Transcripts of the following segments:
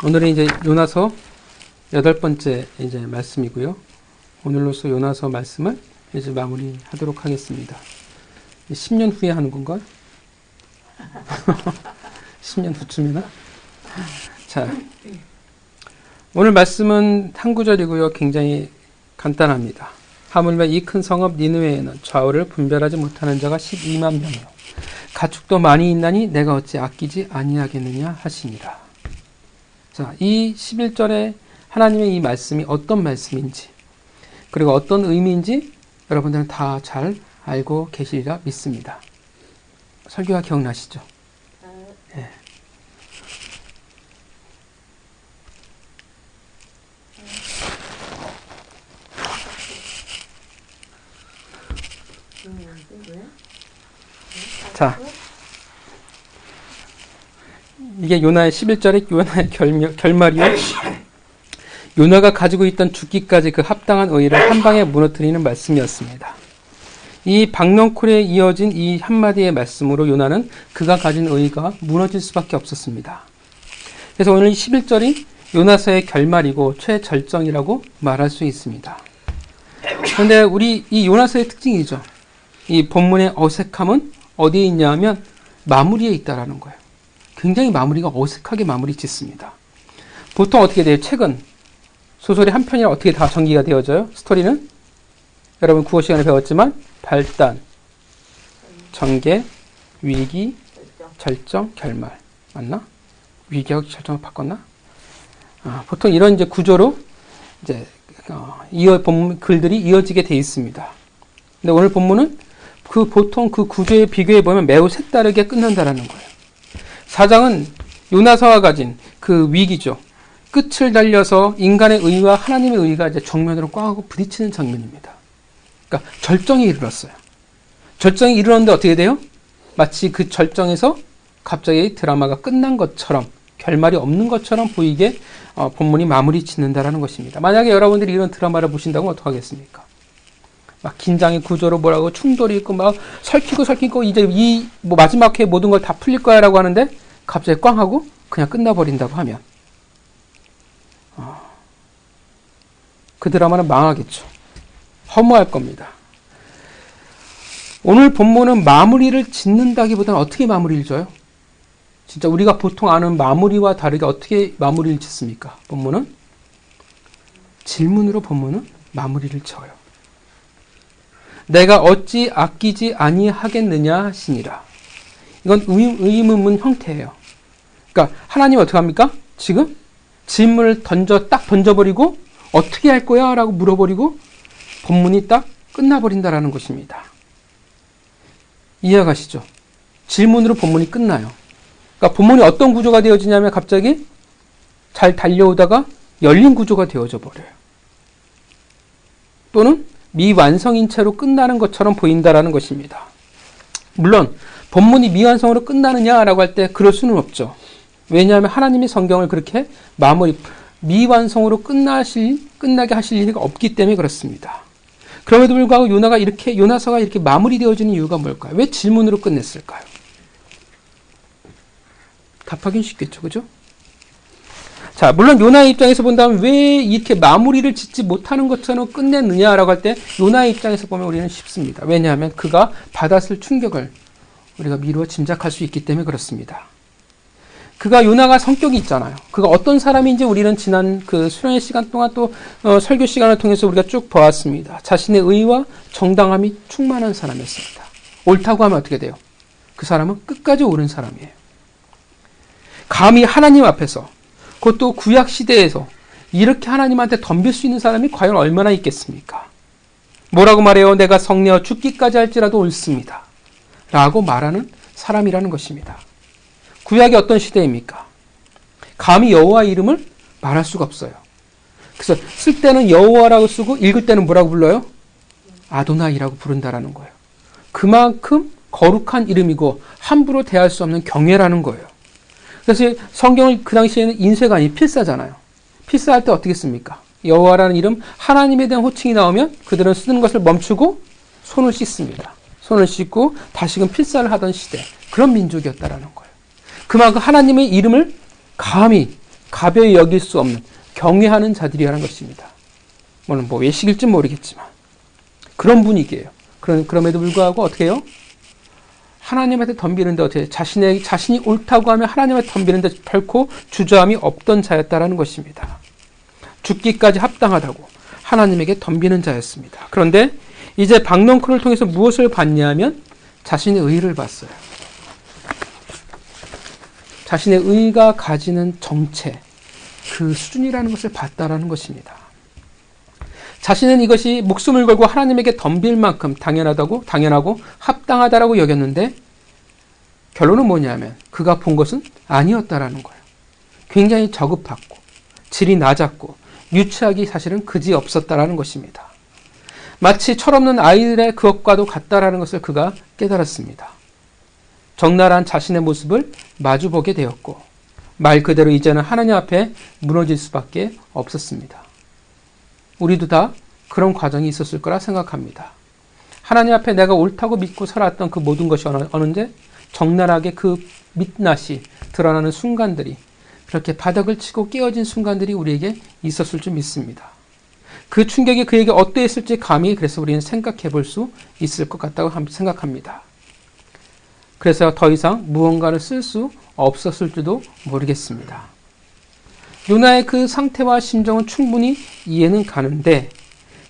오늘은 이제 요나서 8번째 이제 말씀이고요. 오늘로서 요나서 말씀을 이제 마무리하도록 하겠습니다. 10년 후에 하는 건가요? 10년 후쯤이나? 자, 오늘 말씀은 한 구절이고요. 굉장히 간단합니다. 하물며 이 큰 성읍 니느웨에는 좌우를 분별하지 못하는 자가 12만 명이요 가축도 많이 있나니 내가 어찌 아끼지 아니하겠느냐 하시니라. 자, 이 11절에 하나님의 이 말씀이 어떤 말씀인지 그리고 어떤 의미인지 여러분들은 다 잘 알고 계시리라 믿습니다. 설교가 기억나시죠? 네. 자, 이게 요나의 11절의 요나의 결말이요. 요나가 가지고 있던 죽기까지 그 합당한 의의를 한 방에 무너뜨리는 말씀이었습니다. 이 박넝쿨에 이어진 이 한마디의 말씀으로 요나는 그가 가진 의의가 무너질 수밖에 없었습니다. 그래서 오늘 11절이 요나서의 결말이고 최절정이라고 말할 수 있습니다. 그런데 우리 이 요나서의 특징이죠. 이 본문의 어색함은 어디에 있냐 하면 마무리에 있다라는 거예요. 굉장히 마무리가 어색하게 마무리 짓습니다. 보통 어떻게 돼요? 책은 소설이 한 편이라 어떻게 다 전개가 되어져요? 스토리는 여러분 국어 시간에 배웠지만 발단, 전개, 위기, 절정, 결말. 맞나? 위기하고 절정을 바꿨나? 보통 이런 이제 구조로 이제 글들이 이어지게 돼 있습니다. 근데 오늘 본문은 보통 그 구조에 비교해 보면 매우 색다르게 끝난다라는 거예요. 4장은 요나서가 가진 그 위기죠. 끝을 달려서 인간의 의와 하나님의 의가 이제 정면으로 꽝하고 부딪히는 장면입니다. 그러니까 절정에 이르렀어요. 절정에 이르렀는데 어떻게 돼요? 마치 그 절정에서 갑자기 드라마가 끝난 것처럼 결말이 없는 것처럼 보이게 본문이 마무리 짓는다라는 것입니다. 만약에 여러분들이 이런 드라마를 보신다면 어떡하겠습니까? 막 긴장의 구조로 뭐라고 충돌이 있고 막 설키고 이제 뭐 마지막 회에 모든 걸 다 풀릴 거야라고 하는데 갑자기 꽝 하고 그냥 끝나버린다고 하면 그 드라마는 망하겠죠. 허무할 겁니다. 오늘 본문은 마무리를 짓는다기보다는 어떻게 마무리를 져요? 진짜 우리가 보통 아는 마무리와 다르게 어떻게 마무리를 짓습니까? 본문은 질문으로 본문은 마무리를 져요. 내가 어찌 아끼지 아니하겠느냐 하시니라. 이건 의문문 형태예요. 그러니까 하나님 어떻게 합니까? 지금 질문을 딱 던져버리고 어떻게 할 거야? 라고 물어버리고 본문이 딱 끝나버린다라는 것입니다. 이해가시죠? 질문으로 본문이 끝나요. 그러니까 본문이 어떤 구조가 되어지냐면 갑자기 잘 달려오다가 열린 구조가 되어져 버려요. 또는 미완성인 채로 끝나는 것처럼 보인다라는 것입니다. 물론 본문이 미완성으로 끝나느냐라고 할 때 그럴 수는 없죠. 왜냐하면 하나님이 성경을 그렇게 미완성으로 끝나게 하실 일이 없기 때문에 그렇습니다. 그럼에도 불구하고 요나서가 이렇게 마무리되어지는 이유가 뭘까요? 왜 질문으로 끝냈을까요? 답하긴 쉽겠죠, 그죠? 자, 물론 요나의 입장에서 본다면 왜 이렇게 마무리를 짓지 못하는 것처럼 끝냈느냐라고 할 때 요나의 입장에서 보면 우리는 쉽습니다. 왜냐하면 그가 받았을 충격을 우리가 미루어 짐작할 수 있기 때문에 그렇습니다. 요나가 성격이 있잖아요. 그가 어떤 사람인지 우리는 지난 그 수련의 시간 동안 또 설교 시간을 통해서 우리가 쭉 보았습니다. 자신의 의와 정당함이 충만한 사람이었습니다. 옳다고 하면 어떻게 돼요? 그 사람은 끝까지 옳은 사람이에요. 감히 하나님 앞에서 그것도 구약 시대에서 이렇게 하나님한테 덤빌 수 있는 사람이 과연 얼마나 있겠습니까? 뭐라고 말해요? 내가 성내어 죽기까지 할지라도 옳습니다. 라고 말하는 사람이라는 것입니다. 구약이 어떤 시대입니까? 감히 여호와의 이름을 말할 수가 없어요. 그래서 쓸 때는 여호와라고 쓰고 읽을 때는 뭐라고 불러요? 아도나이라고 부른다라는 거예요. 그만큼 거룩한 이름이고 함부로 대할 수 없는 경외라는 거예요. 그래서 성경을 그 당시에는 인쇄가 아니 필사잖아요. 필사할 때 어떻게 씁니까? 여호와라는 이름, 하나님에 대한 호칭이 나오면 그들은 쓰는 것을 멈추고 손을 씻습니다. 손을 씻고 다시금 필사를 하던 시대, 그런 민족이었다라는 거예요. 그만큼 하나님의 이름을 감히 가벼이 여길 수 없는 경외하는 자들이라는 것입니다. 물론 뭐 외식일지 모르겠지만 그런 분위기예요. 그럼에도 불구하고 어떻게 해요? 하나님한테 덤비는데 어떻게 자신이 옳다고 하면 하나님한테 덤비는데 결코 주저함이 없던 자였다라는 것입니다. 죽기까지 합당하다고 하나님에게 덤비는 자였습니다. 그런데 이제 박넝쿨을 통해서 무엇을 봤냐면 자신의 의의를 봤어요. 자신의 의의가 가지는 정체, 그 수준이라는 것을 봤다라는 것입니다. 자신은 이것이 목숨을 걸고 하나님에게 덤빌 만큼 당연하고 합당하다라고 여겼는데 결론은 뭐냐면 그가 본 것은 아니었다라는 거예요. 굉장히 저급하고 질이 낮았고 유치하기 사실은 그지 없었다라는 것입니다. 마치 철없는 아이들의 그것과도 같다라는 것을 그가 깨달았습니다. 적나라한 자신의 모습을 마주보게 되었고 말 그대로 이제는 하나님 앞에 무너질 수밖에 없었습니다. 우리도 다 그런 과정이 있었을 거라 생각합니다. 하나님 앞에 내가 옳다고 믿고 살았던 그 모든 것이 어느새 적나라하게 그 밑낯이 드러나는 순간들이 그렇게 바닥을 치고 깨어진 순간들이 우리에게 있었을 줄 믿습니다. 그 충격이 그에게 어떠했을지 감히 그래서 우리는 생각해 볼 수 있을 것 같다고 생각합니다. 그래서 더 이상 무언가를 쓸 수 없었을지도 모르겠습니다. 요나의 그 상태와 심정은 충분히 이해는 가는데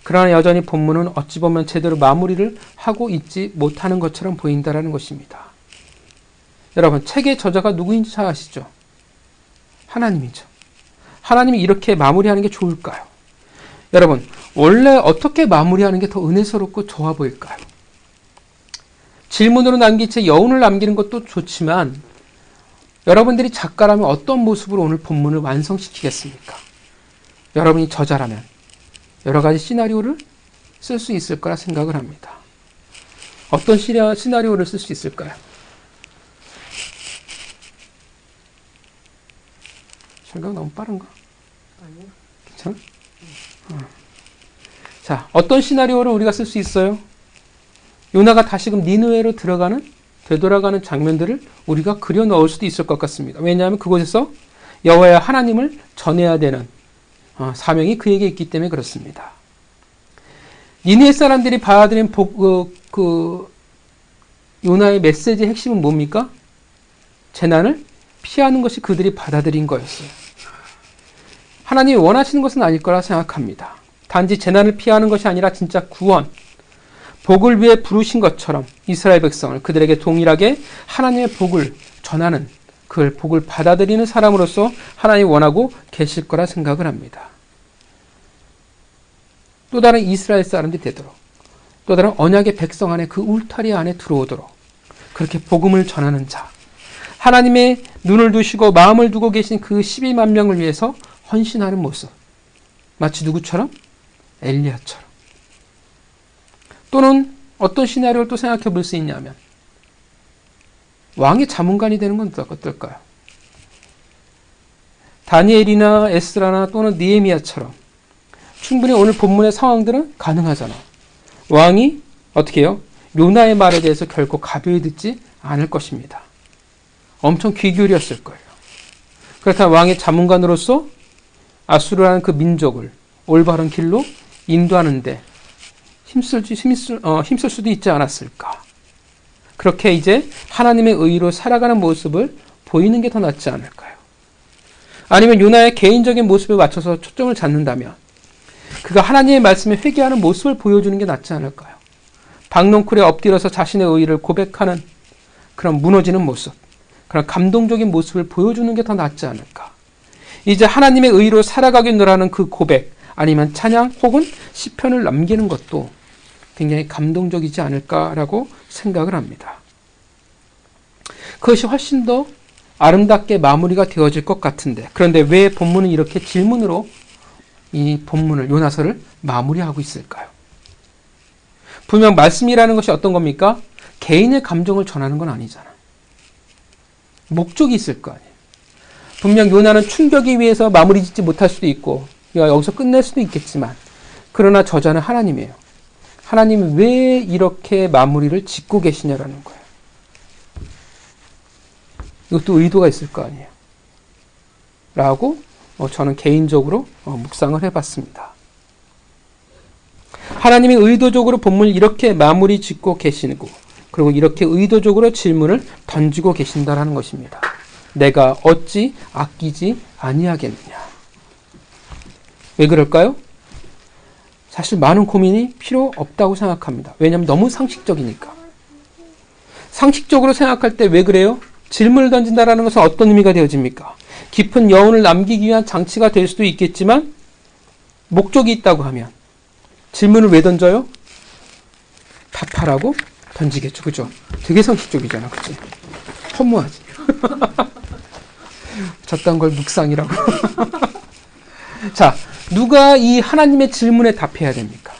그러나 여전히 본문은 어찌 보면 제대로 마무리를 하고 있지 못하는 것처럼 보인다는 것입니다. 여러분, 책의 저자가 누구인지 잘 아시죠? 하나님이죠. 하나님이 이렇게 마무리하는 게 좋을까요? 여러분, 원래 어떻게 마무리하는 게 더 은혜스럽고 좋아 보일까요? 질문으로 남긴 채 여운을 남기는 것도 좋지만 여러분들이 작가라면 어떤 모습으로 오늘 본문을 완성시키겠습니까? 여러분이 저자라면 여러 가지 시나리오를 쓸 수 있을 거라 생각을 합니다. 어떤 시나리오를 쓸 수 있을까요? 생각 너무 빠른가? 아니요. 괜찮아? 자, 어떤 시나리오를 우리가 쓸 수 있어요? 요나가 다시금 니느웨로 되돌아가는 장면들을 우리가 그려 넣을 수도 있을 것 같습니다. 왜냐하면 그곳에서 여호와의 하나님을 전해야 되는 사명이 그에게 있기 때문에 그렇습니다. 니느웨 사람들이 받아들인 요나의 메시지의 핵심은 뭡니까? 재난을 피하는 것이 그들이 받아들인 거였어요. 하나님이 원하시는 것은 아닐 거라 생각합니다. 단지 재난을 피하는 것이 아니라 진짜 구원, 복을 위해 부르신 것처럼 이스라엘 백성을 그들에게 동일하게 하나님의 복을 전하는 그 복을 받아들이는 사람으로서 하나님이 원하고 계실 거라 생각을 합니다. 또 다른 이스라엘 사람들이 되도록 또 다른 언약의 백성 안에 그 울타리 안에 들어오도록 그렇게 복음을 전하는 자, 하나님의 눈을 두시고 마음을 두고 계신 그 12만 명을 위해서 헌신하는 모습, 마치 누구처럼? 엘리야처럼. 또는 어떤 시나리오를 또 생각해 볼 수 있냐면 왕의 자문관이 되는 건 어떨까요? 다니엘이나 에스라나 또는 느헤미야처럼 충분히 오늘 본문의 상황들은 가능하잖아. 왕이 어떻게 해요? 요나의 말에 대해서 결코 가벼이 듣지 않을 것입니다. 엄청 귀 기울였을 거예요. 그렇다면 왕의 자문관으로서 아수르라는 그 민족을 올바른 길로 인도하는데 힘쓸 수도 있지 않았을까. 그렇게 이제 하나님의 의로 살아가는 모습을 보이는 게 더 낫지 않을까요? 아니면 요나의 개인적인 모습에 맞춰서 초점을 잡는다면 그가 하나님의 말씀에 회개하는 모습을 보여주는 게 낫지 않을까요? 박넝쿨에 엎드려서 자신의 의의를 고백하는 그런 무너지는 모습, 그런 감동적인 모습을 보여주는 게 더 낫지 않을까. 이제 하나님의 의로 살아가겠노라는 그 고백, 아니면 찬양 혹은 시편을 남기는 것도 굉장히 감동적이지 않을까라고 생각을 합니다. 그것이 훨씬 더 아름답게 마무리가 되어질 것 같은데, 그런데 왜 본문은 이렇게 질문으로 이 본문을, 요나서를 마무리하고 있을까요? 분명 말씀이라는 것이 어떤 겁니까? 개인의 감정을 전하는 건 아니잖아. 목적이 있을 거 아니에요. 분명 요나는 충격에 위해서 마무리 짓지 못할 수도 있고 여기서 끝낼 수도 있겠지만, 그러나 저자는 하나님이에요. 하나님이 왜 이렇게 마무리를 짓고 계시냐라는 거예요. 이것도 의도가 있을 거 아니에요. 라고 저는 개인적으로 묵상을 해봤습니다. 하나님이 의도적으로 본문을 이렇게 마무리 짓고 계시고 그리고 이렇게 의도적으로 질문을 던지고 계신다라는 것입니다. 내가 어찌 아끼지 아니하겠느냐. 왜 그럴까요? 사실 많은 고민이 필요 없다고 생각합니다. 왜냐하면 너무 상식적이니까. 상식적으로 생각할 때 왜 그래요? 질문을 던진다는 것은 어떤 의미가 되어집니까? 깊은 여운을 남기기 위한 장치가 될 수도 있겠지만 목적이 있다고 하면 질문을 왜 던져요? 답하라고 던지겠죠. 그죠? 되게 상식적이잖아. 그치? 허무하지. 저딴 걸 묵상이라고. 자, 누가 이 하나님의 질문에 답해야 됩니까?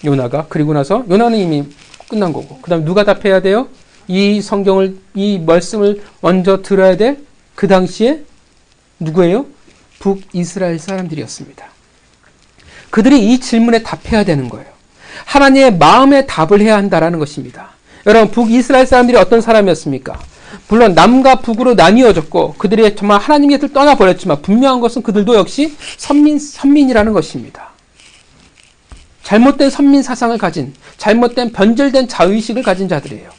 요나가. 그리고 나서 요나는 이미 끝난 거고. 그 다음 누가 답해야 돼요? 이 성경을, 이 말씀을 먼저 들어야 될 그 당시에 누구예요? 북이스라엘 사람들이었습니다. 그들이 이 질문에 답해야 되는 거예요. 하나님의 마음에 답을 해야 한다라는 것입니다. 여러분, 북이스라엘 사람들이 어떤 사람이었습니까? 물론 남과 북으로 나뉘어졌고 그들이 정말 하나님의 뜻을 떠나버렸지만 분명한 것은 그들도 역시 선민이라는 것입니다. 잘못된 선민 사상을 가진, 잘못된 변절된 자의식을 가진 자들이에요.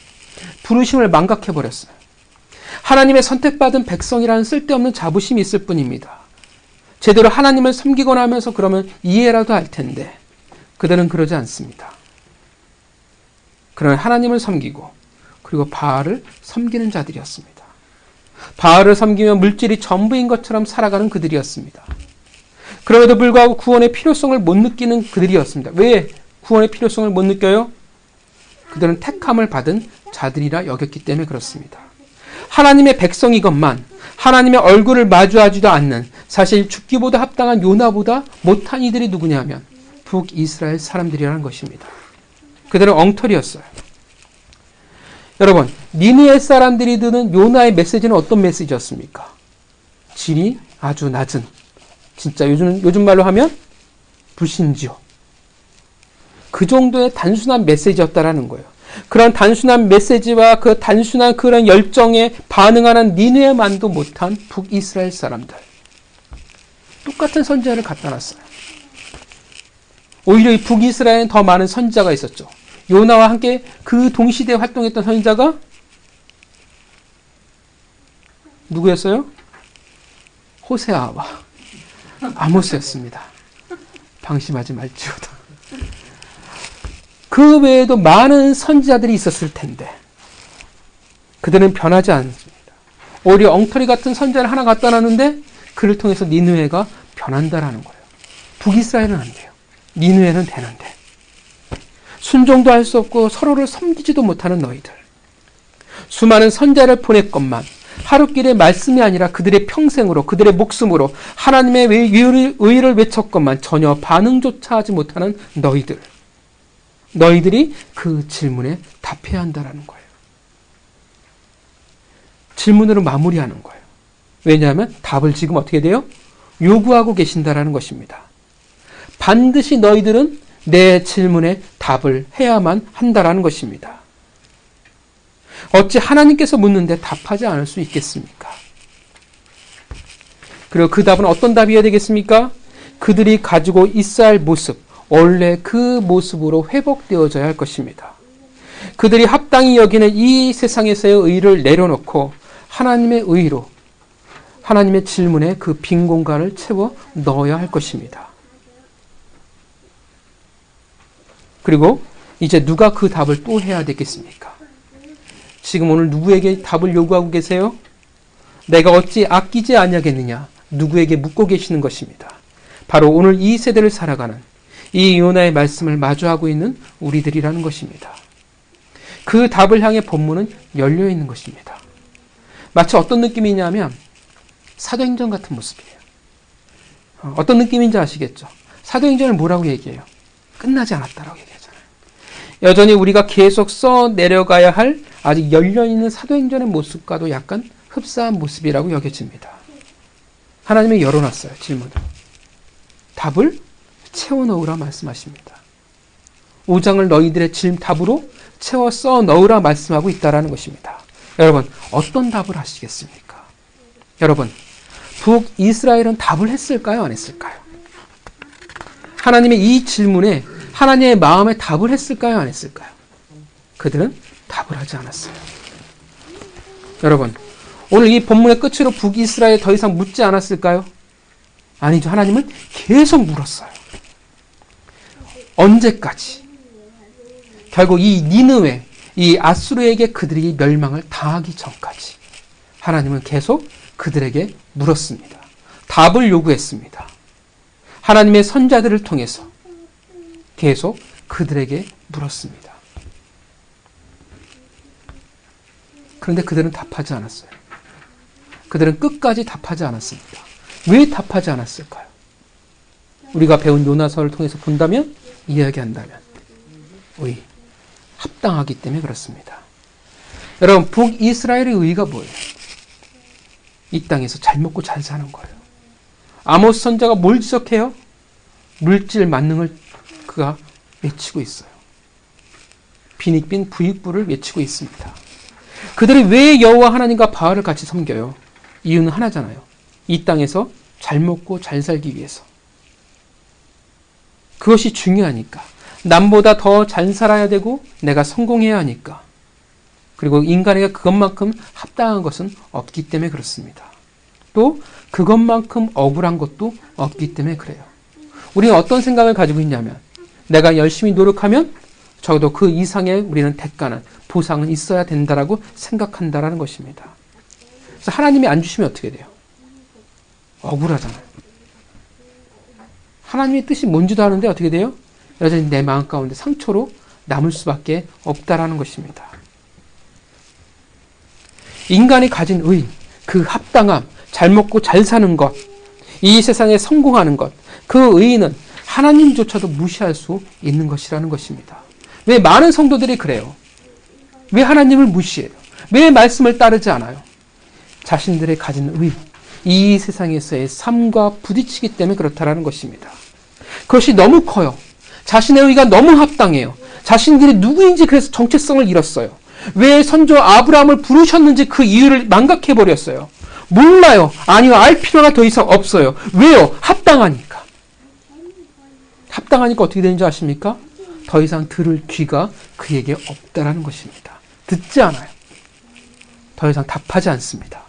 부르심을 망각해버렸어요. 하나님의 선택받은 백성이라는 쓸데없는 자부심이 있을 뿐입니다. 제대로 하나님을 섬기거나 하면서 그러면 이해라도 할 텐데 그들은 그러지 않습니다. 그러나 하나님을 섬기고 그리고 바알을 섬기는 자들이었습니다. 바알을 섬기며 물질이 전부인 것처럼 살아가는 그들이었습니다. 그럼에도 불구하고 구원의 필요성을 못 느끼는 그들이었습니다. 왜 구원의 필요성을 못 느껴요? 그들은 택함을 받은 자들이라 여겼기 때문에 그렇습니다. 하나님의 백성이건만 하나님의 얼굴을 마주하지도 않는, 사실 죽기보다 합당한 요나보다 못한 이들이 누구냐면 북이스라엘 사람들이라는 것입니다. 그들은 엉터리였어요. 여러분, 니느웨 사람들이 듣는 요나의 메시지는 어떤 메시지였습니까? 질이 아주 낮은, 진짜 요즘 말로 하면 불신지요. 그 정도의 단순한 메시지였다라는 거예요. 그런 단순한 메시지와 그 단순한 그런 열정에 반응하는 니느웨만도 못한 북이스라엘 사람들. 똑같은 선지자를 갖다 놨어요. 오히려 이 북이스라엘은 더 많은 선지자가 있었죠. 요나와 함께 그 동시대에 활동했던 선지자가 누구였어요? 호세아와 아모스였습니다. 방심하지 말지어다. 그 외에도 많은 선지자들이 있었을 텐데 그들은 변하지 않습니다. 오히려 엉터리 같은 선지자를 하나 갖다 놨는데 그를 통해서 니느웨가 변한다라는 거예요. 북이스라엘은 안 돼요. 니느웨는 되는데. 순종도 할 수 없고 서로를 섬기지도 못하는 너희들. 수많은 선지자를 보냈건만 하루길의 말씀이 아니라 그들의 평생으로, 그들의 목숨으로 하나님의 의를 외쳤건만 전혀 반응조차 하지 못하는 너희들. 너희들이 그 질문에 답해야 한다는 거예요. 질문으로 마무리하는 거예요. 왜냐하면 답을 지금 어떻게 돼요? 요구하고 계신다라는 것입니다. 반드시 너희들은 내 질문에 답을 해야만 한다라는 것입니다. 어찌 하나님께서 묻는데 답하지 않을 수 있겠습니까? 그리고 그 답은 어떤 답이어야 되겠습니까? 그들이 가지고 있어야 할 모습, 원래 그 모습으로 회복되어져야 할 것입니다. 그들이 합당히 여기는 이 세상에서의 의를 내려놓고 하나님의 의로, 하나님의 질문에 그 빈 공간을 채워 넣어야 할 것입니다. 그리고 이제 누가 그 답을 또 해야 되겠습니까? 지금 오늘 누구에게 답을 요구하고 계세요? 내가 어찌 아끼지 아니하겠느냐? 누구에게 묻고 계시는 것입니다. 바로 오늘 이 세대를 살아가는 이 요나의 말씀을 마주하고 있는 우리들이라는 것입니다. 그 답을 향해 본문은 열려있는 것입니다. 마치 어떤 느낌이냐면 사도행전 같은 모습이에요. 어떤 느낌인지 아시겠죠? 사도행전을 뭐라고 얘기해요? 끝나지 않았다라고 얘기하잖아요. 여전히 우리가 계속 써내려가야 할 아직 열려있는 사도행전의 모습과도 약간 흡사한 모습이라고 여겨집니다. 하나님이 열어놨어요. 질문을. 답을 채워넣으라 말씀하십니다. 5장을 너희들의 답으로 채워 써넣으라 말씀하고 있다라는 것입니다. 여러분, 어떤 답을 하시겠습니까? 여러분, 북이스라엘은 답을 했을까요? 안 했을까요? 하나님의 이 질문에 하나님의 마음에 답을 했을까요? 안 했을까요? 그들은 답을 하지 않았어요. 여러분, 오늘 이 본문의 끝으로 북이스라엘 더 이상 묻지 않았을까요? 아니죠. 하나님은 계속 물었어요. 언제까지? 결국 이 니느웨, 이 아수르에게 그들이 멸망을 당하기 전까지 하나님은 계속 그들에게 물었습니다. 답을 요구했습니다. 하나님의 선자들을 통해서 계속 그들에게 물었습니다. 그런데 그들은 답하지 않았어요. 그들은 끝까지 답하지 않았습니다. 왜 답하지 않았을까요? 우리가 배운 요나서를 통해서 본다면, 이야기한다면 합당하기 때문에 그렇습니다. 여러분, 북이스라엘의 의의가 뭐예요? 이 땅에서 잘 먹고 잘 사는 거예요. 아모스 선자가 뭘 지적해요? 물질 만능을 그가 외치고 있어요. 빈익빈 부익부를 외치고 있습니다. 그들이 왜 여호와 하나님과 바알을 같이 섬겨요? 이유는 하나잖아요. 이 땅에서 잘 먹고 잘 살기 위해서. 그것이 중요하니까. 남보다 더 잘 살아야 되고 내가 성공해야 하니까. 그리고 인간에게 그것만큼 합당한 것은 없기 때문에 그렇습니다. 또 그것만큼 억울한 것도 없기 때문에 그래요. 우리는 어떤 생각을 가지고 있냐면, 내가 열심히 노력하면 적어도 그 이상의 우리는 대가는, 보상은 있어야 된다라고 생각한다라는 것입니다. 그래서 하나님이 안 주시면 어떻게 돼요? 억울하잖아요. 하나님의 뜻이 뭔지도 아는데 어떻게 돼요? 여전히 내 마음 가운데 상처로 남을 수밖에 없다라는 것입니다. 인간이 가진 의, 그 합당함, 잘 먹고 잘 사는 것, 이 세상에 성공하는 것, 그 의의는 하나님조차도 무시할 수 있는 것이라는 것입니다. 왜 많은 성도들이 그래요? 왜 하나님을 무시해요? 왜 말씀을 따르지 않아요? 자신들의 가진 의, 이 세상에서의 삶과 부딪히기 때문에 그렇다라는 것입니다. 그것이 너무 커요. 자신의 의가 너무 합당해요. 자신들이 누구인지 그래서 정체성을 잃었어요. 왜 선조 아브라함을 부르셨는지 그 이유를 망각해버렸어요. 몰라요. 아니요. 알 필요가 더 이상 없어요. 왜요? 합당하니까. 합당하니까 어떻게 되는지 아십니까? 더 이상 들을 귀가 그에게 없다라는 것입니다. 듣지 않아요. 더 이상 답하지 않습니다.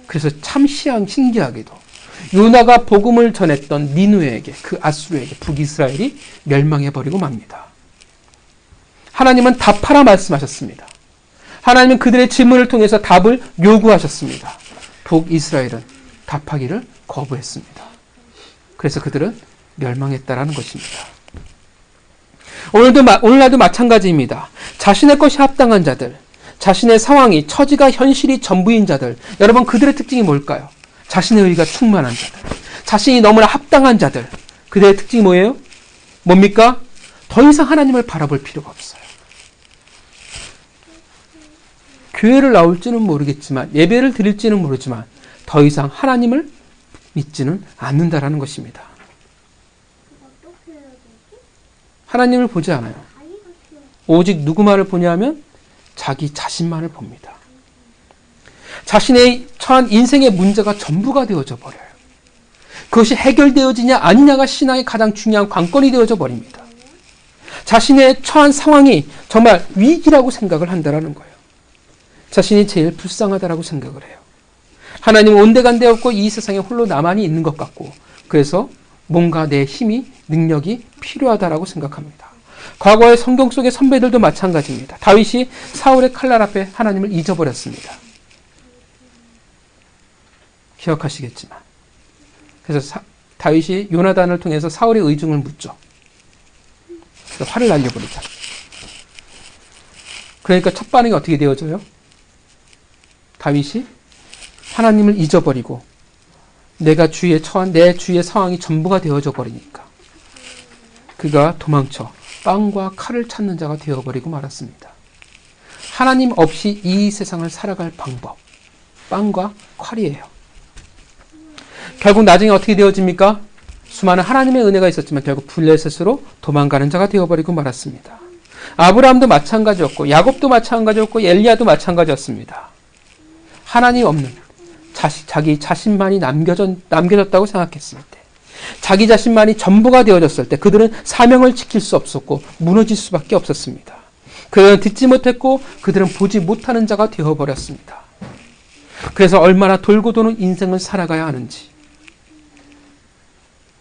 그래서 참 신기하게도 요나가 복음을 전했던 니느웨에게, 그 아수르에게 북이스라엘이 멸망해버리고 맙니다. 하나님은 답하라 말씀하셨습니다. 하나님은 그들의 질문을 통해서 답을 요구하셨습니다. 북이스라엘은 답하기를 거부했습니다. 그래서 그들은 멸망했다라는 것입니다. 오늘날도 마찬가지입니다. 자신의 것이 합당한 자들, 자신의 상황이, 처지가, 현실이 전부인 자들, 여러분 그들의 특징이 뭘까요? 자신의 의가 충만한 자들, 자신이 너무나 합당한 자들, 그들의 특징이 뭐예요? 뭡니까? 더 이상 하나님을 바라볼 필요가 없어요. 교회를 나올지는 모르겠지만, 예배를 드릴지는 모르지만 더 이상 하나님을 믿지는 않는다라는 것입니다. 하나님을 보지 않아요. 오직 누구만을 보냐면 자기 자신만을 봅니다. 자신의 처한 인생의 문제가 전부가 되어져 버려요. 그것이 해결되어지냐 아니냐가 신앙의 가장 중요한 관건이 되어져 버립니다. 자신의 처한 상황이 정말 위기라고 생각을 한다는 거예요. 자신이 제일 불쌍하다라고 생각을 해요. 하나님은 온데간데 없고 이 세상에 홀로 나만이 있는 것 같고, 그래서 뭔가 내 힘이, 능력이 필요하다라고 생각합니다. 과거의 성경 속의 선배들도 마찬가지입니다. 다윗이 사울의 칼날 앞에 하나님을 잊어버렸습니다. 기억하시겠지만. 그래서 다윗이 요나단을 통해서 사울의 의중을 묻죠. 그래서 화를 날려버리죠. 그러니까 첫 반응이 어떻게 되어져요? 다윗이 하나님을 잊어버리고 내가 주위에 처한 내 주위의 상황이 전부가 되어져 버리니까 그가 도망쳐 빵과 칼을 찾는 자가 되어버리고 말았습니다. 하나님 없이 이 세상을 살아갈 방법, 빵과 칼이에요. 결국 나중에 어떻게 되어집니까? 수많은 하나님의 은혜가 있었지만 결국 블레셋으로 도망가는 자가 되어버리고 말았습니다. 아브라함도 마찬가지였고, 야곱도 마찬가지였고, 엘리야도 마찬가지였습니다. 하나님 없는 자기 자신만이 남겨졌다고 생각했을 때, 자기 자신만이 전부가 되어졌을 때 그들은 사명을 지킬 수 없었고 무너질 수밖에 없었습니다. 그들은 듣지 못했고 그들은 보지 못하는 자가 되어버렸습니다. 그래서 얼마나 돌고 도는 인생을 살아가야 하는지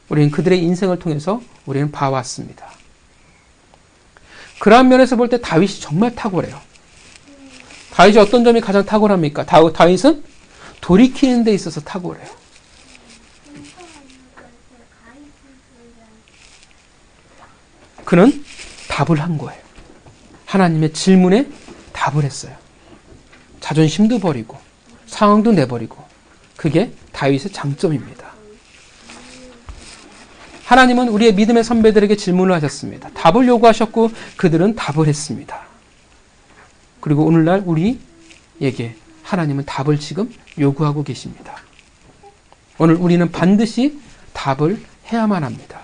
우리는 그들의 인생을 통해서 우리는 봐왔습니다. 그러한 면에서 볼 때 다윗이 정말 탁월해요. 다윗이 어떤 점이 가장 탁월합니까? 다윗은 돌이키는 데 있어서 탁월해요. 그는 답을 한 거예요. 하나님의 질문에 답을 했어요. 자존심도 버리고 상황도 내버리고. 그게 다윗의 장점입니다. 하나님은 우리의 믿음의 선배들에게 질문을 하셨습니다. 답을 요구하셨고 그들은 답을 했습니다. 그리고 오늘날 우리에게 하나님은 답을 지금 요구하고 계십니다. 오늘 우리는 반드시 답을 해야만 합니다.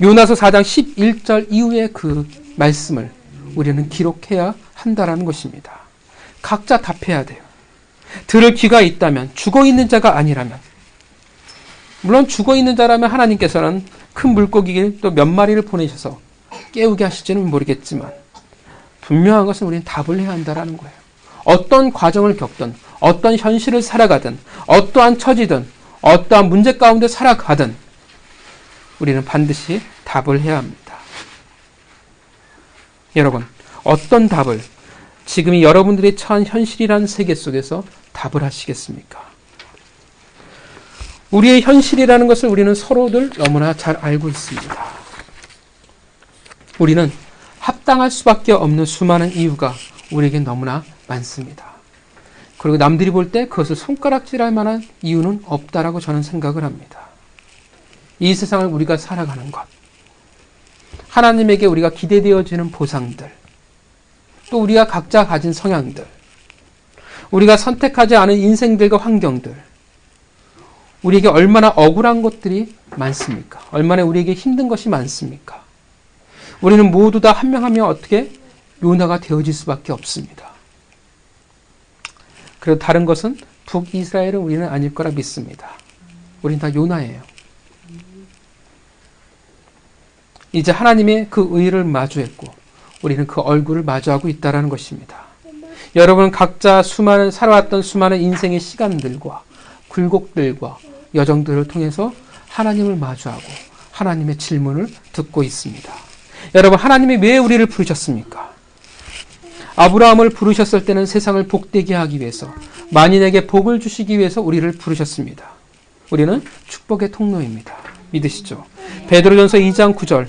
요나서 4장 11절 이후의 그 말씀을 우리는 기록해야 한다라는 것입니다. 각자 답해야 돼요. 들을 귀가 있다면, 죽어있는 자가 아니라면, 물론 죽어있는 자라면 하나님께서는 큰 물고기 또 몇 마리를 보내셔서 깨우게 하실지는 모르겠지만 분명한 것은 우리는 답을 해야 한다는 거예요. 어떤 과정을 겪든, 어떤 현실을 살아가든, 어떠한 처지든, 어떠한 문제 가운데 살아가든 우리는 반드시 답을 해야 합니다. 여러분, 어떤 답을 지금 여러분들이 처한 현실이라는 세계 속에서 답을 하시겠습니까? 우리의 현실이라는 것을 우리는 서로들 너무나 잘 알고 있습니다. 우리는 합당할 수밖에 없는 수많은 이유가 우리에게 너무나 많습니다. 그리고 남들이 볼 때 그것을 손가락질할 만한 이유는 없다라고 저는 생각을 합니다. 이 세상을 우리가 살아가는 것, 하나님에게 우리가 기대되어지는 보상들, 또 우리가 각자 가진 성향들, 우리가 선택하지 않은 인생들과 환경들, 우리에게 얼마나 억울한 것들이 많습니까? 얼마나 우리에게 힘든 것이 많습니까? 우리는 모두 다 한 명 한 명 어떻게 요나가 되어질 수밖에 없습니다. 그리고 다른 것은 북이스라엘은 우리는 아닐 거라 믿습니다. 우리는 다 요나예요. 이제 하나님의 그 의를 마주했고 우리는 그 얼굴을 마주하고 있다는 것입니다. 여러분 각자 살아왔던 수많은 인생의 시간들과 굴곡들과 여정들을 통해서 하나님을 마주하고 하나님의 질문을 듣고 있습니다. 여러분 하나님이 왜 우리를 부르셨습니까? 아브라함을 부르셨을 때는 세상을 복되게 하기 위해서, 만인에게 복을 주시기 위해서 우리를 부르셨습니다. 우리는 축복의 통로입니다. 믿으시죠? 베드로전서 2장 9절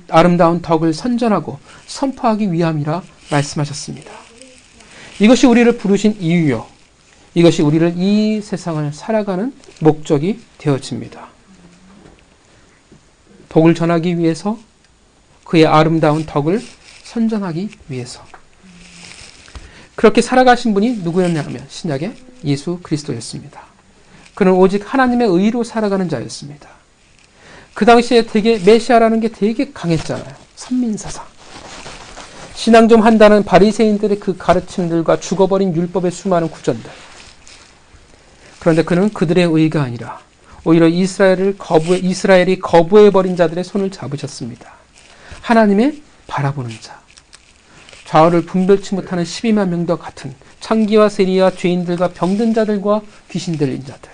아름다운 덕을 선전하고 선포하기 위함이라 말씀하셨습니다. 이것이 우리를 부르신 이유요. 이것이 우리를 이 세상을 살아가는 목적이 되어집니다. 복을 전하기 위해서, 그의 아름다운 덕을 선전하기 위해서. 그렇게 살아가신 분이 누구였냐면 신약의 예수 그리스도였습니다. 그는 오직 하나님의 의로 살아가는 자였습니다. 그 당시에 되게 메시아라는 게 되게 강했잖아요. 선민사상. 신앙 좀 한다는 바리새인들의 그 가르침들과 죽어버린 율법의 수많은 구전들. 그런데 그는 그들의 의가 아니라 오히려 이스라엘이 거부해버린 자들의 손을 잡으셨습니다. 하나님의 바라보는 자, 좌우를 분별치 못하는 12만 명과 같은 창기와 세리와 죄인들과 병든 자들과 귀신 들린 자들,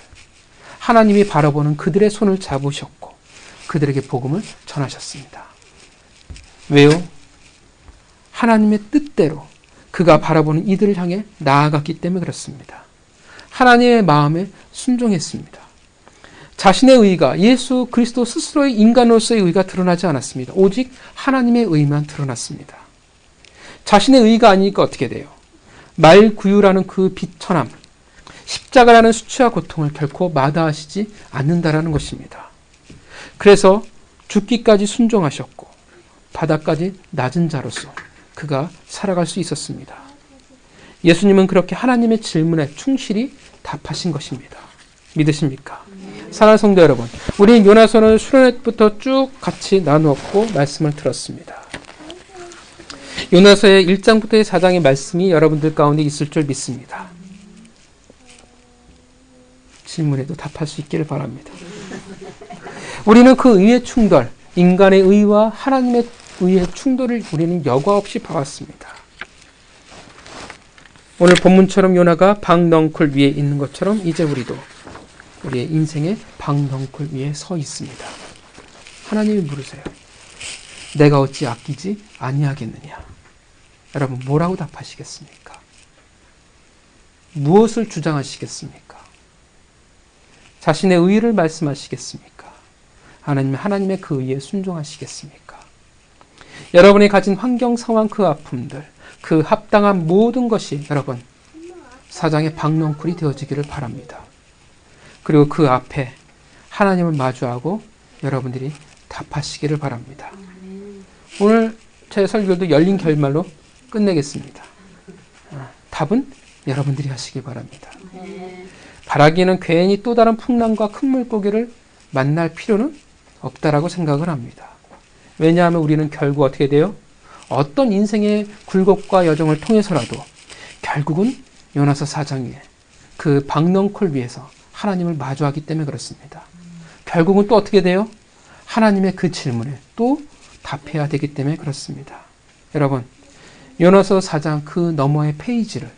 하나님이 바라보는 그들의 손을 잡으셨고 그들에게 복음을 전하셨습니다. 왜요? 하나님의 뜻대로 그가 바라보는 이들을 향해 나아갔기 때문에 그렇습니다. 하나님의 마음에 순종했습니다. 자신의 의가, 예수 그리스도 스스로의 인간으로서의 의가 드러나지 않았습니다. 오직 하나님의 의만 드러났습니다. 자신의 의가 아니니까 어떻게 돼요? 말구유라는 그 비천함, 십자가라는 수치와 고통을 결코 마다하시지 않는다라는 것입니다. 그래서 죽기까지 순종하셨고 바다까지 낮은 자로서 그가 살아갈 수 있었습니다. 예수님은 그렇게 하나님의 질문에 충실히 답하신 것입니다. 믿으십니까? 사랑하는 성도 여러분, 우리 요나서는 수련회부터 쭉 같이 나누었고 말씀을 들었습니다. 요나서의 1장부터의 4장의 말씀이 여러분들 가운데 있을 줄 믿습니다. 질문에도 답할 수 있기를 바랍니다. 우리는 그 의의 충돌, 인간의 의와 하나님의 의의 충돌을 우리는 여과 없이 봐왔습니다. 오늘 본문처럼 요나가 방넝쿨 위에 있는 것처럼 이제 우리도 우리의 인생의 방넝쿨 위에 서 있습니다. 하나님이 물으세요. 내가 어찌 아끼지 아니하겠느냐? 여러분 뭐라고 답하시겠습니까? 무엇을 주장하시겠습니까? 자신의 의의를 말씀하시겠습니까? 하나님의 그 의에 순종하시겠습니까? 여러분이 가진 환경, 상황, 그 아픔들, 그 합당한 모든 것이 여러분 사장의 방넝쿨이 되어지기를 바랍니다. 그리고 그 앞에 하나님을 마주하고 여러분들이 답하시기를 바랍니다. 오늘 제 설교도 열린 결말로 끝내겠습니다. 답은 여러분들이 하시기 바랍니다. 바라기는 괜히 또 다른 풍랑과 큰 물고기를 만날 필요는 없다라고 생각을 합니다. 왜냐하면 우리는 결국 어떻게 돼요? 어떤 인생의 굴곡과 여정을 통해서라도 결국은 요나서 4장 위에 그 방넝쿨 위에서 하나님을 마주하기 때문에 그렇습니다. 결국은 또 어떻게 돼요? 하나님의 그 질문에 또 답해야 되기 때문에 그렇습니다. 여러분, 요나서 4장 그 너머의 페이지를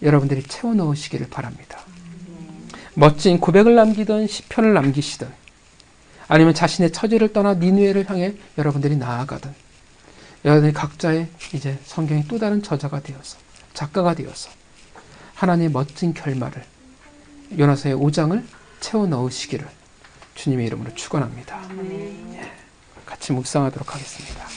여러분들이 채워 넣으시기를 바랍니다. 멋진 고백을 남기든 시편을 남기시든 아니면 자신의 처지를 떠나 니느웨를 향해 여러분들이 나아가든 여러분들이 각자의 이제 성경의 또 다른 저자가 되어서 작가가 되어서 하나님의 멋진 결말을 요나서의 5장을 채워 넣으시기를 주님의 이름으로 축원합니다. 같이 묵상하도록 하겠습니다.